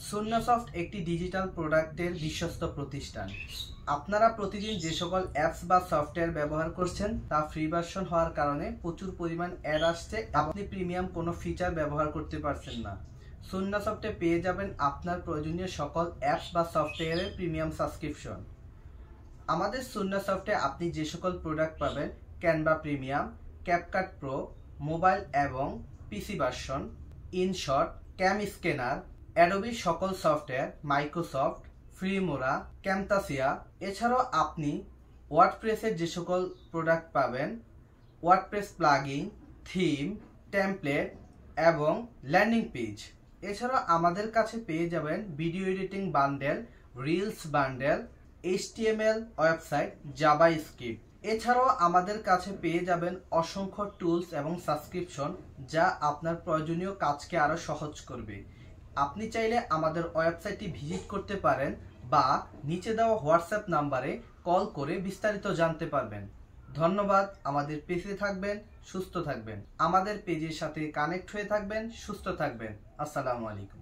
সুন্নাসফট একটি ডিজিটাল প্রোডাক্টের বিশ্বস্ত প্রতিষ্ঠান। আপনারা প্রতিদিন যে সকল অ্যাপস বা সফটওয়্যার ব্যবহার করছেন তা ফ্রি ভার্সন হওয়ার কারণে প্রচুর পরিমাণ অ্যাড আসছে, আপনি প্রিমিয়াম কোনো ফিচার ব্যবহার করতে পারছেন না। সুন্নাসফটে পেয়ে যাবেন আপনার প্রয়োজনীয় সকল অ্যাপস বা সফটওয়্যারের প্রিমিয়াম সাবস্ক্রিপশন। আমাদের সুন্নাসফটে আপনি যে সকল প্রোডাক্ট পাবেন: Canva premium, CapCut pro, mobile এবং PC version, InShot, cam scanner, অ্যাডোবির সকল সফটওয়্যার, মাইক্রোসফট, ফিল্মোরা, ক্যামতাসিয়া। এছাড়াও আপনি ওয়ার্ডপ্রেসের যে সকল প্রোডাক্ট পাবেন: ওয়ার্ডপ্রেস প্লাগইন, থিম, টেমপ্লেট এবং ল্যান্ডিং পেজ। এছাড়াও আমাদের কাছে পেয়ে যাবেন video editing bundle, reels bundle, HTML website, JavaScript. এছাড়াও আমাদের কাছে পেয়ে যাবেন অসংখ্য টুলস এবং সাবস্ক্রিপশন, যা আপনার প্রয়োজনীয় কাজকে আরো সহজ করবে। আপনি চাইলে আমাদের ওয়েবসাইটটি ভিজিট করতে পারেন বা নিচে দেওয়া হোয়াটসঅ্যাপ নাম্বারে কল করে বিস্তারিত জানতে পারবেন। ধন্যবাদ। আমাদের পেজে থাকবেন, সুস্থ থাকবেন। আমাদের পেজের সাথে কানেক্ট হয়ে থাকবেন, সুস্থ থাকবেন। আসসালামু আলাইকুম।